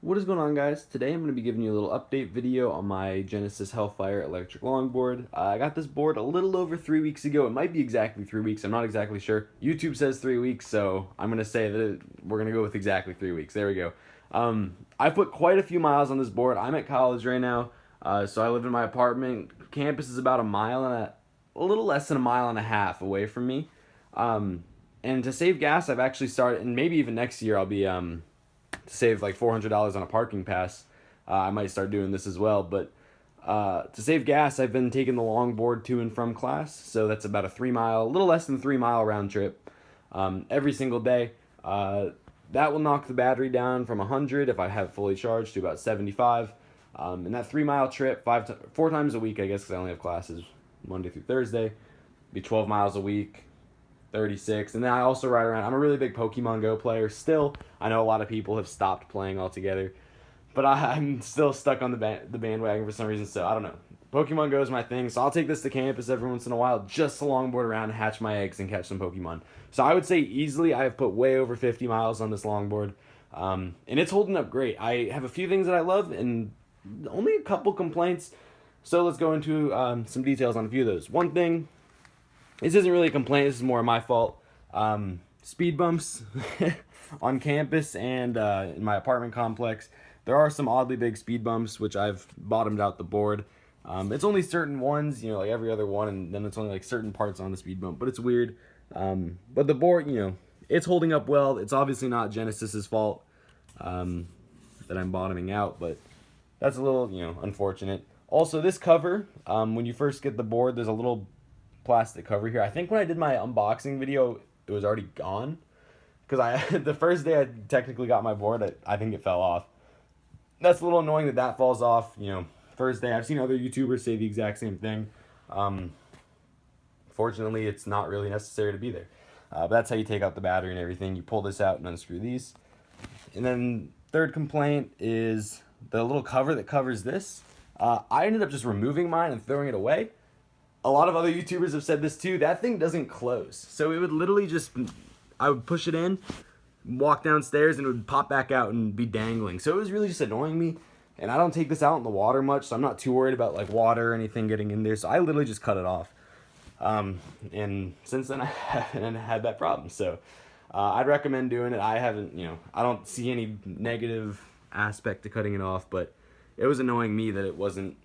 What is going on, guys? Today I'm going to be giving you a little update video on my Genesis Hellfire Electric Longboard. I got this board a little over 3 weeks ago. It might be exactly 3 weeks. I'm not exactly sure. YouTube says 3 weeks, so I'm going to say that we're going to go with exactly 3 weeks. There we go. I put quite a few miles on this board. I'm at college right now, so I live in my apartment. Campus is about a little less than a mile and a half away from me. And to save gas, I've actually started, and maybe even next year I'll be to save like $400 on a parking pass. I might start doing this as well, but to save gas, I've been taking the longboard to and from class, so that's about a a little less than 3 mile round trip every single day. That will knock the battery down from 100 if I have it fully charged to about 75. And that 3 mile trip, 4 times a week, I guess, because I only have classes Monday through Thursday, be 12 miles a week. 36. And then I also ride around. I'm a really big Pokemon Go player still. I know a lot of people have stopped playing altogether, but I'm still stuck on the bandwagon for some reason, so I don't know. Pokemon Go is my thing, so I'll take this to campus every once in a while just to longboard around, hatch my eggs, and catch some Pokemon. So I would say easily I have put way over 50 miles on this longboard, and it's holding up great. I have a few things that I love and only a couple complaints, so let's go into some details on a few of those. One thing, this isn't really a complaint, this is more my fault. Speed bumps on campus and in my apartment complex. There are some oddly big speed bumps, which I've bottomed out the board. It's only certain ones, like every other one, and then it's only like certain parts on the speed bump, but it's weird. But the board, it's holding up well. It's obviously not Genesis's fault that I'm bottoming out, but that's a little, unfortunate. Also, this cover, when you first get the board, there's a little plastic cover here. I think when I did my unboxing video, it was already gone, because the first day I technically got my board, I think it fell off. That's a little annoying that falls off, first day. I've seen other YouTubers say the exact same thing. Fortunately, it's not really necessary to be there. But that's how you take out the battery and everything. You pull this out and unscrew these. And then third complaint is the little cover that covers this. I ended up just removing mine and throwing it away. A lot of other YouTubers have said this too. That thing doesn't close. So it would literally I would push it in, walk downstairs, and it would pop back out and be dangling. So it was really just annoying me. And I don't take this out in the water much, so I'm not too worried about like water or anything getting in there. So I literally just cut it off. And since then I haven't had that problem. So I'd recommend doing it. I haven't, I don't see any negative aspect to cutting it off, but it was annoying me that it wasn't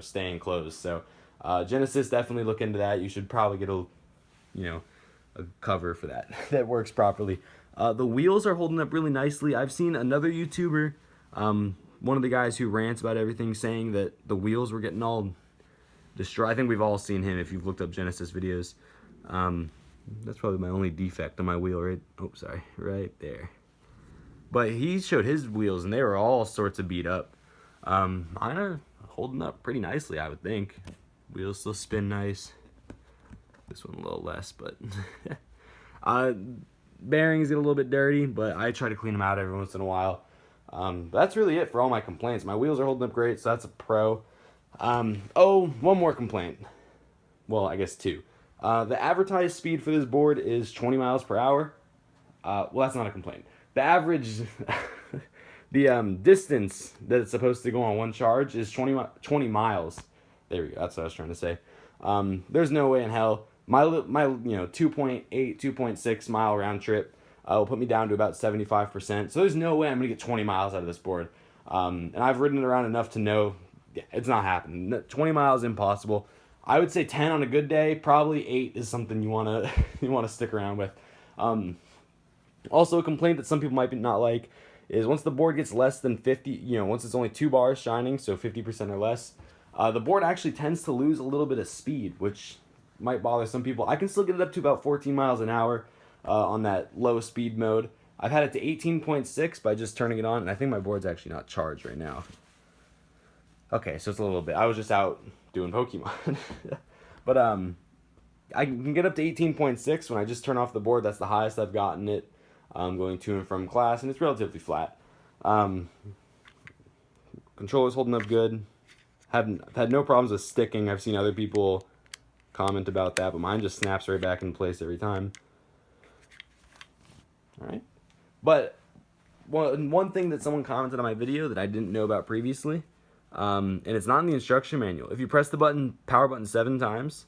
staying closed. So Genesis, definitely look into that. You should probably get a cover for that that works properly. The wheels are holding up really nicely. I've seen another YouTuber, one of the guys who rants about everything, saying that the wheels were getting all destroyed. I think we've all seen him if you've looked up Genesis videos. That's probably my only defect on my wheel, right there. But he showed his wheels and they were all sorts of beat up. Mine are holding up pretty nicely, I would think. Wheels still spin nice. This one a little less, but bearings get a little bit dirty, but I try to clean them out every once in a while. That's really it for all my complaints. My wheels are holding up great, so that's a pro. One more complaint. Well, I guess two. The advertised speed for this board is 20 miles per hour. Well, that's not a complaint. The average the distance that it's supposed to go on one charge is 20 miles. There we go. That's what I was trying to say. There's no way in hell. My 2.8, 2.6 mile round trip will put me down to about 75%. So there's no way I'm going to get 20 miles out of this board. And I've ridden it around enough to know it's not happening. 20 miles impossible. I would say 10 on a good day. Probably 8 is something you want to stick around with. Also, a complaint that some people might not like is once the board gets less than 50, once it's only 2 bars shining, so 50% or less, the board actually tends to lose a little bit of speed, which might bother some people. I can still get it up to about 14 miles an hour on that low speed mode. I've had it to 18.6 by just turning it on, and I think my board's actually not charged right now. Okay, so it's a little bit. I was just out doing Pokemon. But I can get up to 18.6 when I just turn off the board. That's the highest I've gotten it. Going to and from class, and it's relatively flat. Controller's holding up good. I've had no problems with sticking. I've seen other people comment about that, but mine just snaps right back in place every time. All right. But one thing that someone commented on my video that I didn't know about previously, and it's not in the instruction manual. If you press the power button 7 times,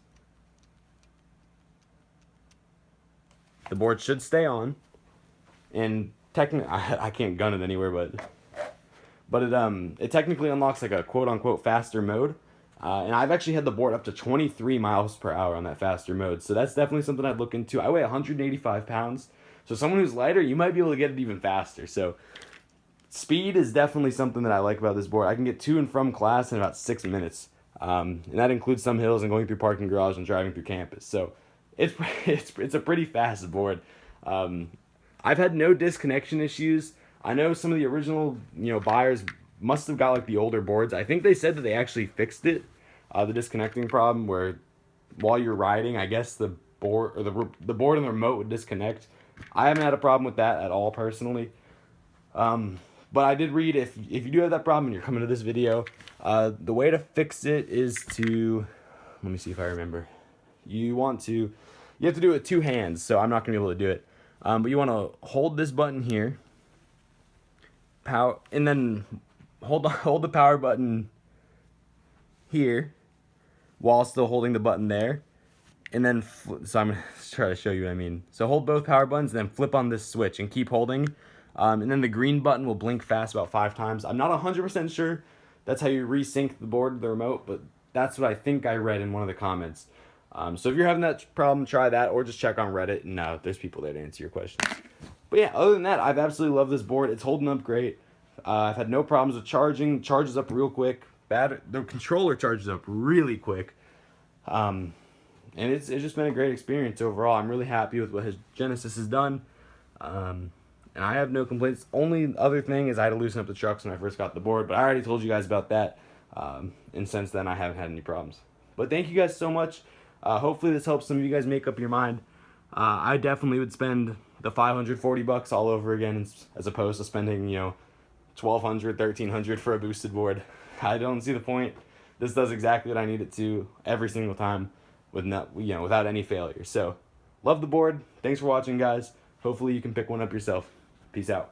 the board should stay on, and technically, I can't gun it anywhere, but it technically unlocks like a quote-unquote faster mode, and I've actually had the board up to 23 miles per hour on that faster mode, so that's definitely something I'd look into. I weigh 185 pounds, so someone who's lighter, you might be able to get it even faster. So speed is definitely something that I like about this board. I can get to and from class in about 6 minutes, and that includes some hills and going through parking garage and driving through campus. So it's a pretty fast board. I've had no disconnection issues. I know some of the original buyers must have got like the older boards. I think they said that they actually fixed it, the disconnecting problem, where while you're riding, I guess the board or the board and the remote would disconnect. I haven't had a problem with that at all personally. But I did read if you do have that problem and you're coming to this video, the way to fix it is to, let me see if I remember. You have to do it with 2 hands, so I'm not gonna be able to do it. But you want to hold this button here, and then hold the power button here while still holding the button there, and then so I'm gonna try to show you what I mean. So hold both power buttons, and then flip on this switch and keep holding, and then the green button will blink fast about 5 times. I'm not 100% sure that's how you resync the board to the remote, but that's what I think I read in one of the comments. So if you're having that problem, try that, or just check on Reddit, and there's people there to answer your questions. But yeah, other than that, I've absolutely loved this board. It's holding up great. I've had no problems with charging. It charges up real quick. The controller charges up really quick. And it's just been a great experience overall. I'm really happy with what Genesis has done. And I have no complaints. Only other thing is I had to loosen up the trucks when I first got the board, but I already told you guys about that. And since then, I haven't had any problems. But thank you guys so much. Hopefully this helps some of you guys make up your mind. I definitely would spend the $540 all over again as opposed to spending, $1,200, $1,300 for a boosted board. I don't see the point. This does exactly what I need it to every single time without any failure. So, love the board. Thanks for watching, guys. Hopefully you can pick one up yourself. Peace out.